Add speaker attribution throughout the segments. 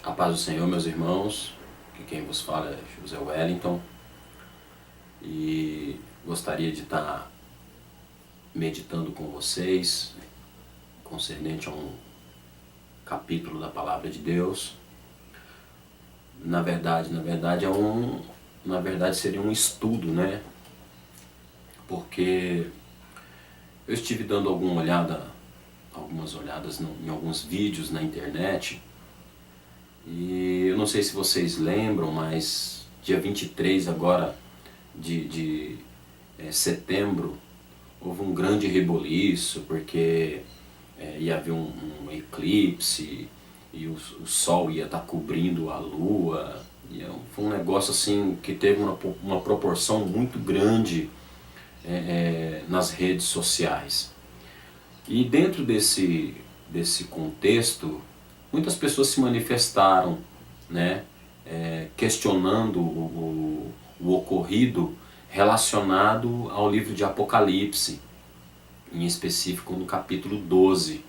Speaker 1: A paz do Senhor, meus irmãos, que quem vos fala é José Wellington, e gostaria de estar meditando com vocês concernente a um capítulo da Palavra de Deus. Na verdade seria um estudo, né? Porque eu estive dando algumas olhadas em alguns vídeos na internet. E eu não sei se vocês lembram, mas dia 23 agora de setembro houve um grande rebuliço, porque ia haver um eclipse e o sol ia estar cobrindo a lua. Foi um negócio assim que teve uma proporção muito grande nas redes sociais. E dentro desse contexto, muitas pessoas se manifestaram, né, questionando o ocorrido relacionado ao livro de Apocalipse, em específico no capítulo 12.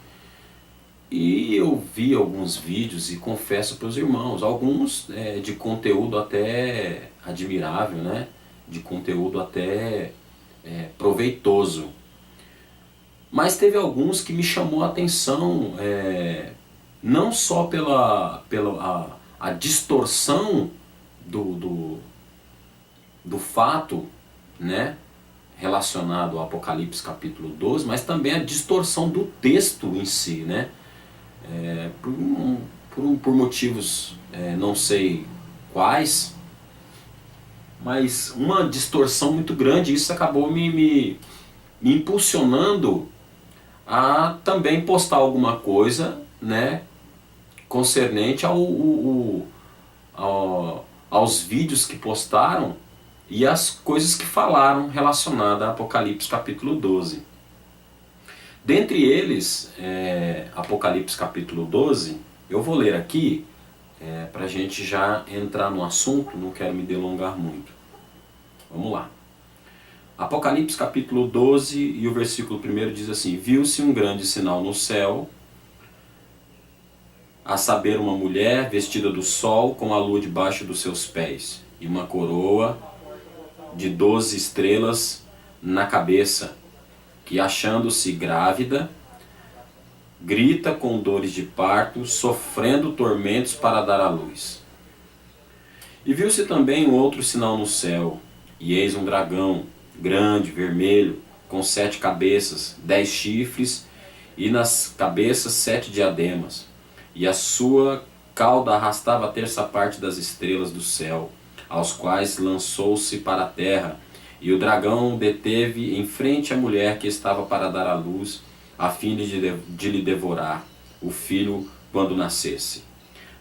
Speaker 1: E eu vi alguns vídeos e confesso para os irmãos, alguns de conteúdo até admirável, né, de conteúdo até proveitoso. Mas teve alguns que me chamou a atenção, não só pela a distorção do fato, né, relacionado ao Apocalipse capítulo 12, mas também a distorção do texto em si, né, por motivos não sei quais, mas uma distorção muito grande. Isso acabou me impulsionando a também postar alguma coisa, né, concernente aos vídeos que postaram e as coisas que falaram relacionadas a Apocalipse capítulo 12. Dentre eles, Apocalipse capítulo 12, eu vou ler aqui para a gente já entrar no assunto, não quero me delongar muito. Vamos lá. Apocalipse capítulo 12 e o versículo 1 diz assim: Viu-se um grande sinal no céu, a saber, uma mulher vestida do sol com a lua debaixo dos seus pés, e uma coroa de 12 estrelas na cabeça, que, achando-se grávida, grita com dores de parto, sofrendo tormentos para dar à luz. E viu-se também um outro sinal no céu, e eis um dragão, grande, vermelho, com 7 cabeças, 10 chifres, e nas cabeças 7 diademas. E a sua cauda arrastava a terça parte das estrelas do céu, aos quais lançou-se para a terra. E o dragão deteve em frente a mulher que estava para dar à luz, a fim de lhe devorar o filho quando nascesse.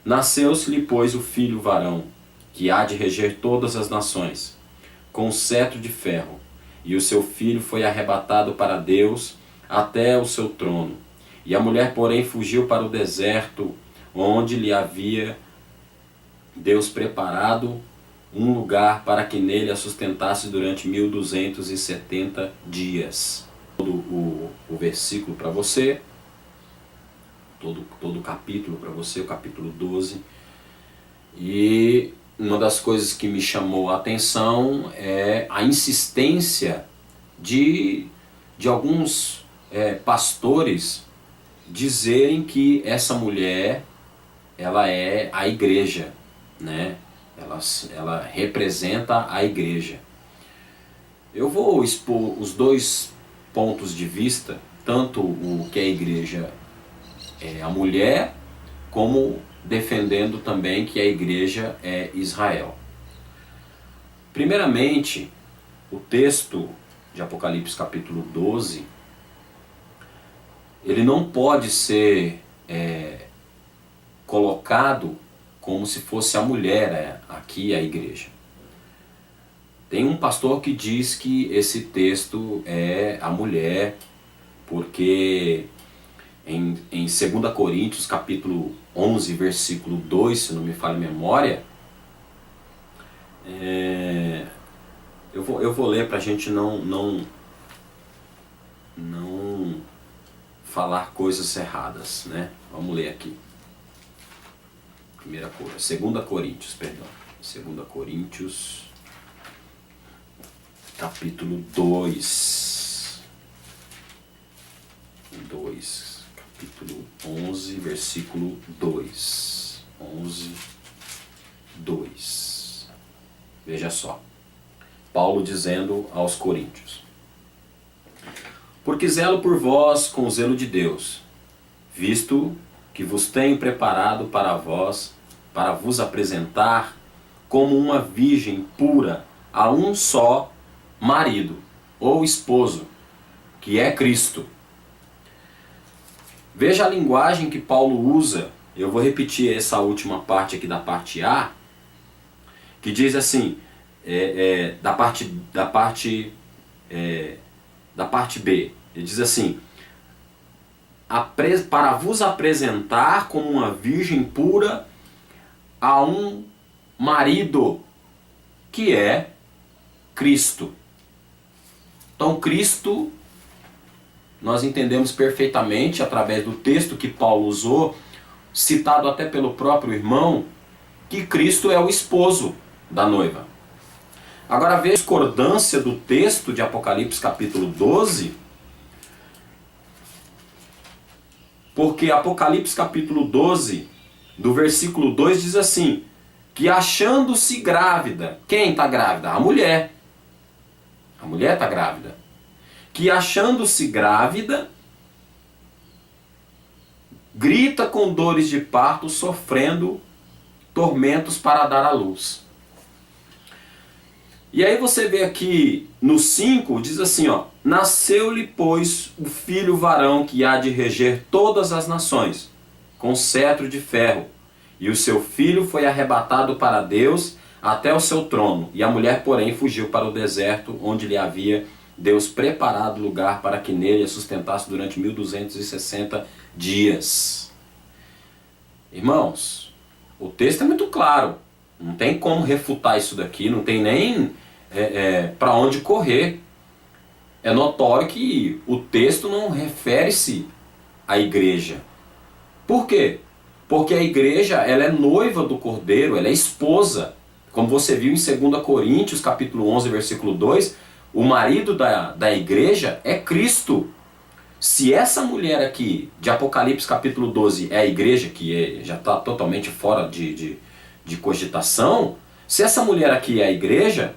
Speaker 1: Nasceu-se-lhe, pois, o filho varão, que há de reger todas as nações, com cetro de ferro. E o seu filho foi arrebatado para Deus até o seu trono. E a mulher, porém, fugiu para o deserto, onde lhe havia Deus preparado um lugar para que nele a sustentasse durante 1270 dias. Todo o versículo para você, todo o capítulo para você, o capítulo 12. E uma das coisas que me chamou a atenção é a insistência de alguns pastores dizerem que essa mulher, ela é a igreja, né? Ela representa a igreja. Eu vou expor os dois pontos de vista, tanto o que a igreja é a mulher, como defendendo também que a igreja é Israel. Primeiramente, o texto de Apocalipse capítulo 12, ele não pode ser colocado como se fosse a mulher aqui a igreja. Tem um pastor que diz que esse texto é a mulher, porque em 2 Coríntios capítulo 11, versículo 2, se não me falha a memória, eu vou ler para a gente não falar coisas erradas, né? Vamos ler aqui. Segunda Coríntios, perdão. 2 Coríntios, capítulo 2. Capítulo 11, versículo 2. 11, 2. Veja só. Paulo dizendo aos coríntios: porque zelo por vós com o zelo de Deus, visto que vos tenho preparado para vós, para vos apresentar como uma virgem pura a um só marido, ou esposo, que é Cristo. Veja a linguagem que Paulo usa. Eu vou repetir essa última parte aqui da parte A, que diz assim, da parte B. Ele diz assim: para vos apresentar como uma virgem pura a um marido, que é Cristo. Então Cristo, nós entendemos perfeitamente através do texto que Paulo usou, citado até pelo próprio irmão, que Cristo é o esposo da noiva. Agora veja a discordância do texto de Apocalipse capítulo 12, porque Apocalipse capítulo 12, do versículo 2 diz assim, que achando-se grávida, quem está grávida? A mulher. A mulher está grávida. Que achando-se grávida, grita com dores de parto, sofrendo tormentos para dar à luz. E aí você vê aqui no 5, diz assim, ó: nasceu-lhe, pois, o filho varão que há de reger todas as nações, com cetro de ferro. E o seu filho foi arrebatado para Deus até o seu trono. E a mulher, porém, fugiu para o deserto, onde lhe havia Deus preparado lugar para que nele a sustentasse durante 1260 dias. Irmãos, o texto é muito claro. Não tem como refutar isso daqui, não tem nem para onde correr. É notório que o texto não refere-se à igreja. Por quê? Porque a igreja, ela é noiva do Cordeiro, ela é esposa. Como você viu em 2 Coríntios, capítulo 11, versículo 2, o marido da igreja é Cristo. Se essa mulher aqui, de Apocalipse capítulo 12, é a igreja, que já está totalmente fora de cogitação, se essa mulher aqui é a igreja,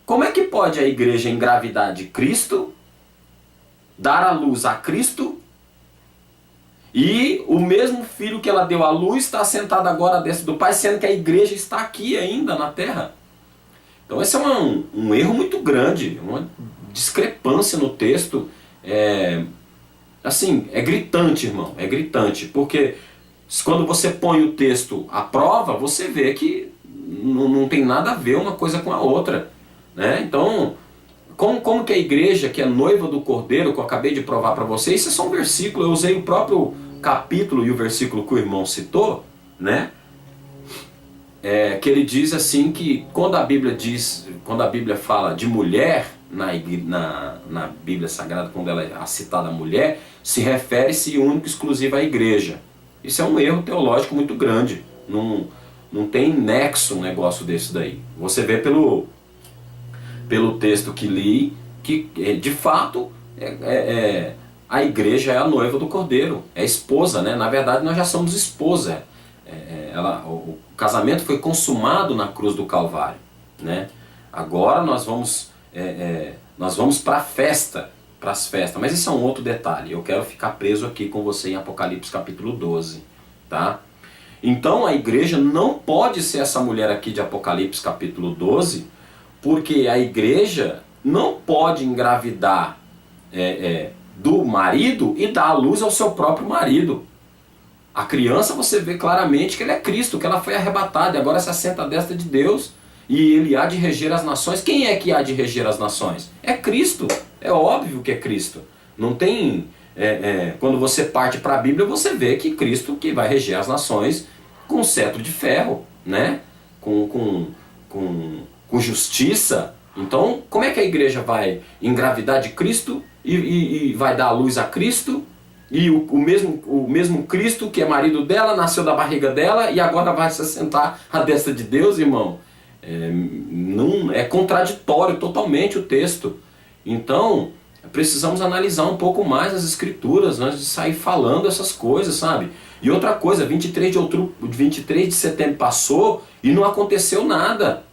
Speaker 1: como é que pode a igreja engravidar de Cristo, dar à luz a Cristo, e o mesmo filho que ela deu à luz está sentado agora à destra do Pai, sendo que a igreja está aqui ainda na terra? Então esse é um erro muito grande, uma discrepância no texto. Assim, é gritante, irmão, é gritante, porque quando você põe o texto à prova, você vê que não tem nada a ver uma coisa com a outra, né? Então, como que a igreja, que é noiva do Cordeiro, que eu acabei de provar para vocês, isso é só um versículo, eu usei o próprio capítulo e o versículo que o irmão citou, né? Que ele diz assim que quando a Bíblia fala de mulher, na Bíblia Sagrada, quando ela é citada mulher, se refere-se único e exclusivo à igreja. Isso é um erro teológico muito grande. Não tem nexo um negócio desse daí. Você vê pelo texto que li, que de fato a igreja é a noiva do Cordeiro, é a esposa, né? Na verdade nós já somos esposa. O casamento foi consumado na cruz do Calvário, né? Agora nós vamos para a festa, para as festas, mas isso é um outro detalhe. Eu quero ficar preso aqui com você em Apocalipse capítulo 12, tá? Então a igreja não pode ser essa mulher aqui de Apocalipse capítulo 12, porque a igreja não pode engravidar do marido e dar à luz ao seu próprio marido. A criança, você vê claramente que ele é Cristo, que ela foi arrebatada e agora se assenta à destra de Deus e ele há de reger as nações. Quem é que há de reger as nações? É Cristo, é óbvio que é Cristo. Não tem... quando você parte para a Bíblia, você vê que Cristo que vai reger as nações com cetro de ferro, né? Com justiça. Então, como é que a igreja vai engravidar de Cristo e vai dar à luz a Cristo E o mesmo Cristo, que é marido dela, nasceu da barriga dela e agora vai se assentar à destra de Deus, irmão. Não, é contraditório totalmente o texto. Então, precisamos analisar um pouco mais as escrituras antes de sair falando essas coisas, sabe? E outra coisa, 23 de setembro passou e não aconteceu nada.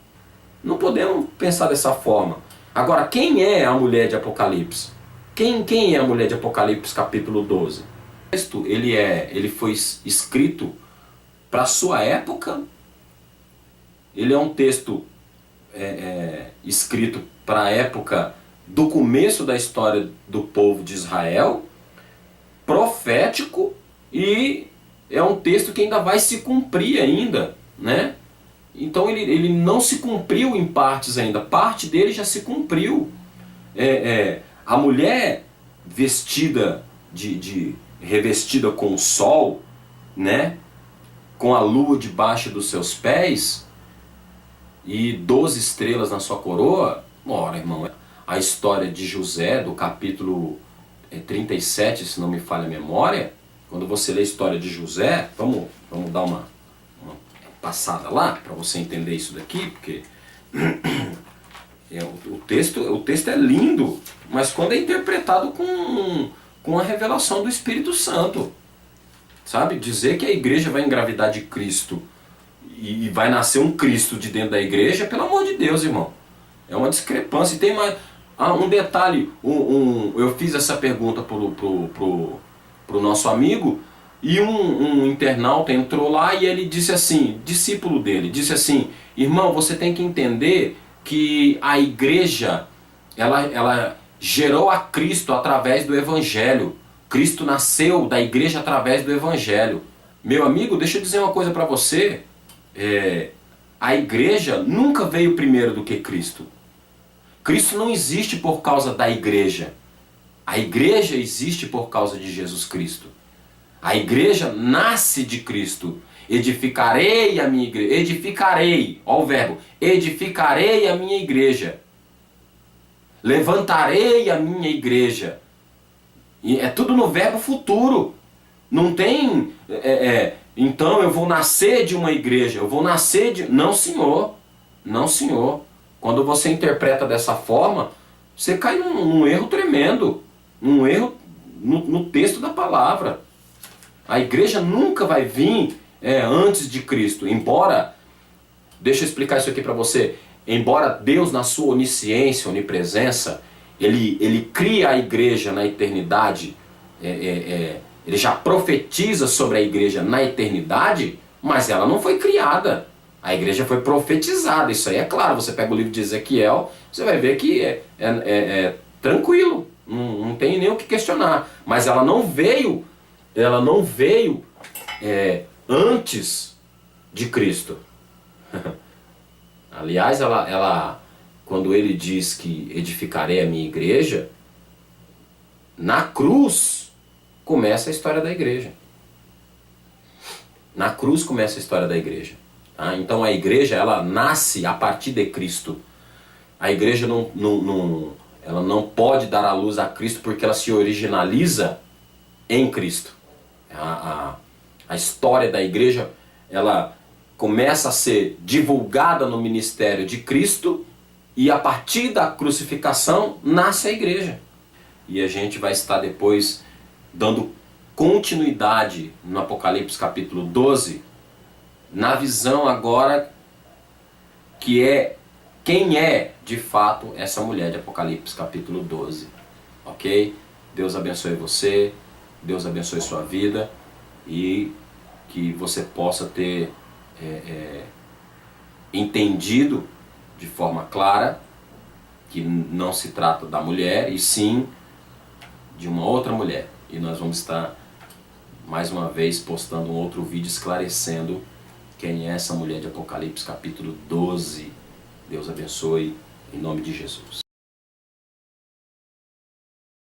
Speaker 1: Não podemos pensar dessa forma. Agora, quem é a mulher de Apocalipse? Quem é a mulher de Apocalipse capítulo 12? O texto ele foi escrito para a sua época. Ele é um texto escrito para a época do começo da história do povo de Israel, profético, e é um texto que ainda vai se cumprir ainda, né? Então ele não se cumpriu em partes ainda, parte dele já se cumpriu. A mulher vestida revestida com o sol, né? Com a lua debaixo dos seus pés e 12 estrelas na sua coroa. Ora, irmão, a história de José, do capítulo 37, se não me falha a memória, quando você lê a história de José, vamos dar uma passada lá, para você entender isso daqui, porque o texto é lindo, mas quando é interpretado com a revelação do Espírito Santo, sabe? Dizer que a igreja vai engravidar de Cristo e vai nascer um Cristo de dentro da igreja, pelo amor de Deus, irmão. É uma discrepância. E tem mais um detalhe, eu fiz essa pergunta pro nosso amigo, e um internauta entrou lá e ele disse assim, discípulo dele, disse assim: irmão, você tem que entender que a igreja, ela gerou a Cristo através do Evangelho. Cristo nasceu da igreja através do Evangelho. Meu amigo, deixa eu dizer uma coisa para você. A igreja nunca veio primeiro do que Cristo. Cristo não existe por causa da igreja. A igreja existe por causa de Jesus Cristo. A igreja nasce de Cristo. Edificarei a minha igreja. Edificarei, ó o verbo. Edificarei a minha igreja. Levantarei a minha igreja. E é tudo no verbo futuro. Não tem... então eu vou nascer de uma igreja. Eu vou nascer de... Não, senhor. Não, senhor. Quando você interpreta dessa forma, você cai num erro tremendo. Um erro no texto da palavra. A igreja nunca vai vir antes de Cristo. Embora, deixa eu explicar isso aqui para você. Embora Deus, na sua onisciência, onipresença, ele cria a igreja na eternidade, ele já profetiza sobre a igreja na eternidade, mas ela não foi criada. A igreja foi profetizada, isso aí é claro. Você pega o livro de Ezequiel, você vai ver que é tranquilo, não tem nem o que questionar. Mas ela não veio antes de Cristo. Aliás, quando ele diz que edificarei a minha igreja, na cruz começa a história da igreja. Na cruz começa a história da igreja. Tá? Então a igreja, ela nasce a partir de Cristo. A igreja ela não pode dar a luz a Cristo porque ela se originaliza em Cristo. A história da igreja, ela começa a ser divulgada no ministério de Cristo, e a partir da crucificação nasce a igreja. E a gente vai estar depois dando continuidade no Apocalipse capítulo 12, na visão agora que quem é de fato essa mulher de Apocalipse capítulo 12. Ok? Deus abençoe você, Deus abençoe sua vida, e que você possa ter entendido de forma clara que não se trata da mulher, e sim de uma outra mulher. E nós vamos estar mais uma vez postando um outro vídeo esclarecendo quem é essa mulher de Apocalipse capítulo 12. Deus abençoe, em nome de Jesus.